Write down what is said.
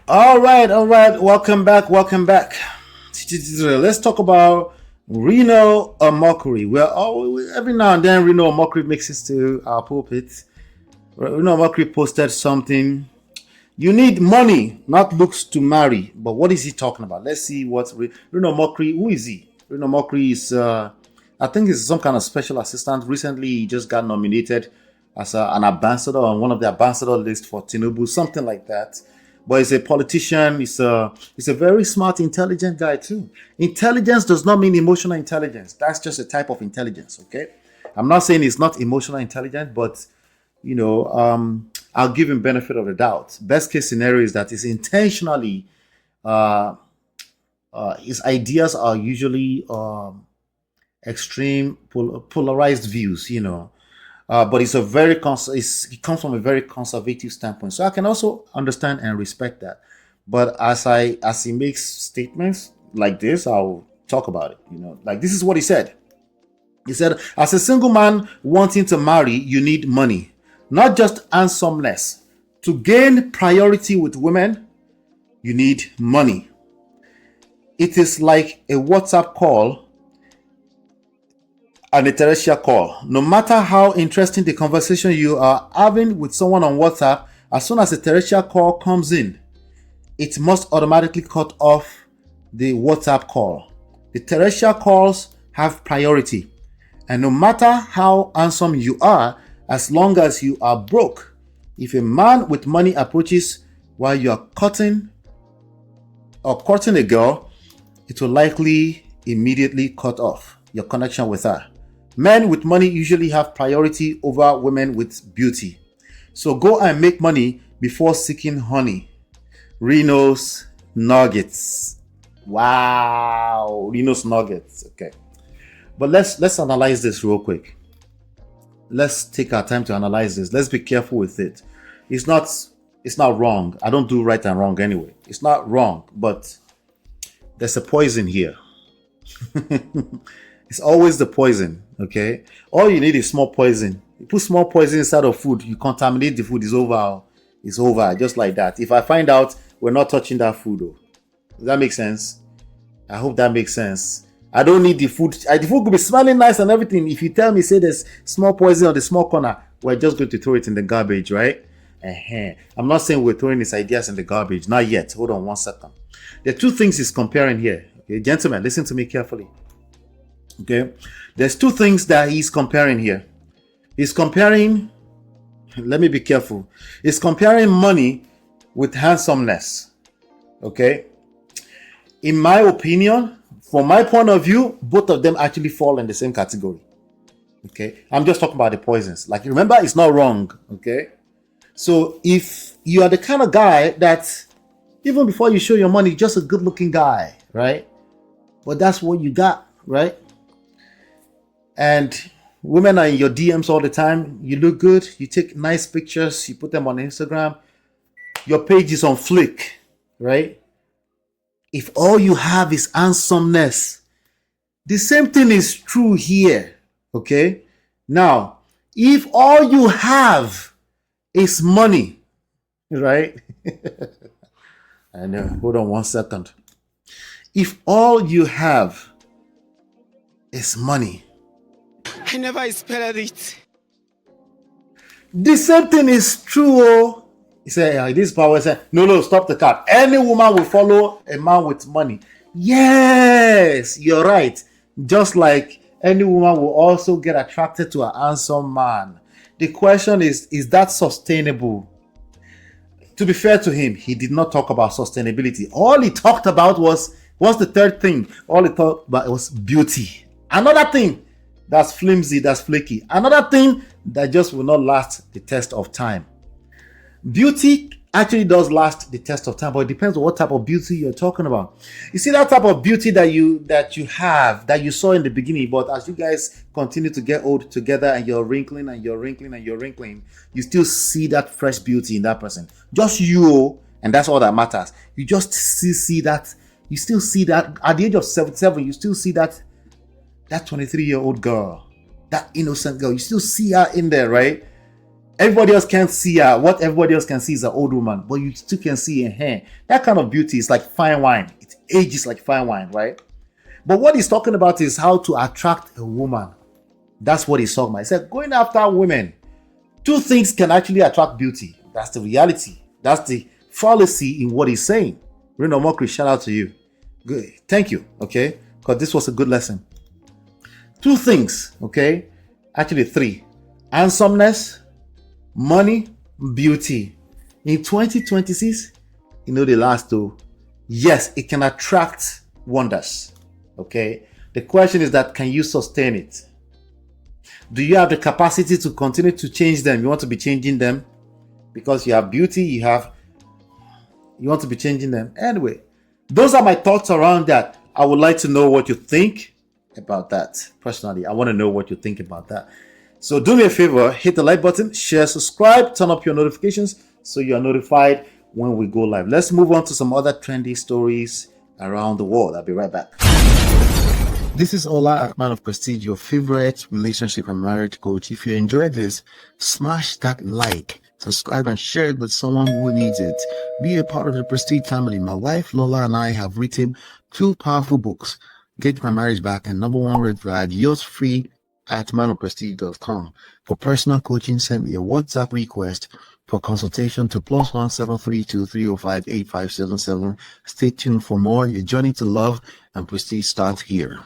All right, all right. Welcome back, welcome back. Let's talk about Reno Omokri. Every now and then Reno Omokri makes it to our pulpit. Reno Omokri posted something. You need money, not looks to marry. But what is he talking about? Let's see what Reno Omokri. Who is he? Reno Omokri is, I think, he's some kind of special assistant. Recently, he just got nominated as an ambassador on one of the ambassador lists for Tinubu, something like that. But he's a politician. He's a very smart, intelligent guy too. Intelligence does not mean emotional intelligence. That's just a type of intelligence. Okay, I'm not saying he's not emotional intelligent, but I'll give him benefit of the doubt. Best case scenario is that he's intentionally, uh, his ideas are usually extreme polarized views. But he comes from a very conservative standpoint. So I can also understand and respect that. But as he makes statements like this, I'll talk about it. Like this is what he said. He said, as a single man wanting to marry, you need money, not just handsomeness. To gain priority with women, you need money. It is like a WhatsApp call and a terrestrial call. No matter how interesting the conversation you are having with someone on WhatsApp, as soon as a terrestrial call comes in, it must automatically cut off the WhatsApp call. The terrestrial calls have priority. And no matter how handsome you are, as long as you are broke, if a man with money approaches while you are courting a girl, it will likely immediately cut off your connection with her. Men with money usually have priority over women with beauty. So go and make money before seeking honey. Reno's Nuggets. Wow. Reno's Nuggets. Okay. But let's analyze this real quick. Let's take our time to analyze this. Let's be careful with it. It's not wrong. I don't do right and wrong anyway. It's not wrong, but there's a poison here. It's always the poison, okay? All you need is small poison. You put small poison inside of food, you contaminate the food, it's over. It's over, just like that. If I find out, we're not touching that food, though. Does that make sense? I hope that makes sense. I don't need the food. The food could be smelling nice and everything. If you tell me, say there's small poison on the small corner, we're just going to throw it in the garbage, right? I'm not saying we're throwing his ideas in the garbage. Not yet. Hold on one second. There are two things he's comparing here. Okay, gentlemen, listen to me carefully. Okay, there's two things that he's comparing here. He's comparing, let me be careful. He's comparing money with handsomeness. Okay, in my opinion, from my point of view, both of them actually fall in the same category. Okay, I'm just talking about the poisons. Like, remember, it's not wrong. Okay, so if you are the kind of guy that even before you show your money, just a good-looking guy, right? But that's what you got, right? And women are in your DMs all the time. You look good. You take nice pictures. You put them on Instagram. Your page is on flick, right? If all you have is handsomeness, the same thing is true here, okay? Now, if all you have is money, right? I know. Hold on one second. If all you have is money, I never expected it. the same thing is true. Oh. He said, this power said, no, stop the car. Any woman will follow a man with money. Yes, you're right. Just like any woman will also get attracted to a handsome man. The question is that sustainable? To be fair to him, he did not talk about sustainability. All he talked about was, what's the third thing? All he talked about was beauty. Another thing that's flimsy, that's flaky. Another thing that just will not last the test of time. Beauty actually does last the test of time, but it depends on what type of beauty you're talking about. You see, that type of beauty that you have, that you saw in the beginning, but as you guys continue to get old together and you're wrinkling and you're wrinkling and you're wrinkling, you still see that fresh beauty in that person. Just you, and that's all that matters. You just see that. You still see that at the age of 77. You still see that 23-year-old girl, that innocent girl. You still see her in there, right? Everybody else can't see her. What everybody else can see is an old woman, but you still can see her hair. That kind of beauty is like fine wine. It ages like fine wine, right? But what he's talking about is how to attract a woman. That's what he's talking about. He said, going after women. Two things can actually attract beauty. That's the reality. That's the fallacy in what he's saying. Reno Omokri, shout out to you. Good. Thank you, okay? Because this was a good lesson. Two things, okay? Actually, three. Handsomeness, money, beauty. In 2026, the last two, yes, it can attract wonders, okay? The question is that, can you sustain it? Do you have the capacity to continue to change them? You want to be changing them because you have beauty, you want to be changing them. Anyway, those are my thoughts around that. I would like to know what you think about that. Personally, I want to know what you think about that. So do me a favor, hit the like button, share, subscribe, turn up your notifications so you are notified when we go live. Let's move on to some other trendy stories around the world. I'll be right back. This is Ola, Man of Prestige, your favorite relationship and marriage coach. If you enjoyed this, smash that like, subscribe, and share it with someone who needs it. Be a part of the Prestige family. My wife Lola and I have written 2 powerful books, Get My Marriage Back and Number 1 Red Flag. Yours free at manofprestige.com. For personal coaching, send me a WhatsApp request for consultation to +1 732 305 8577. Stay tuned for more. Your journey to love and prestige starts here.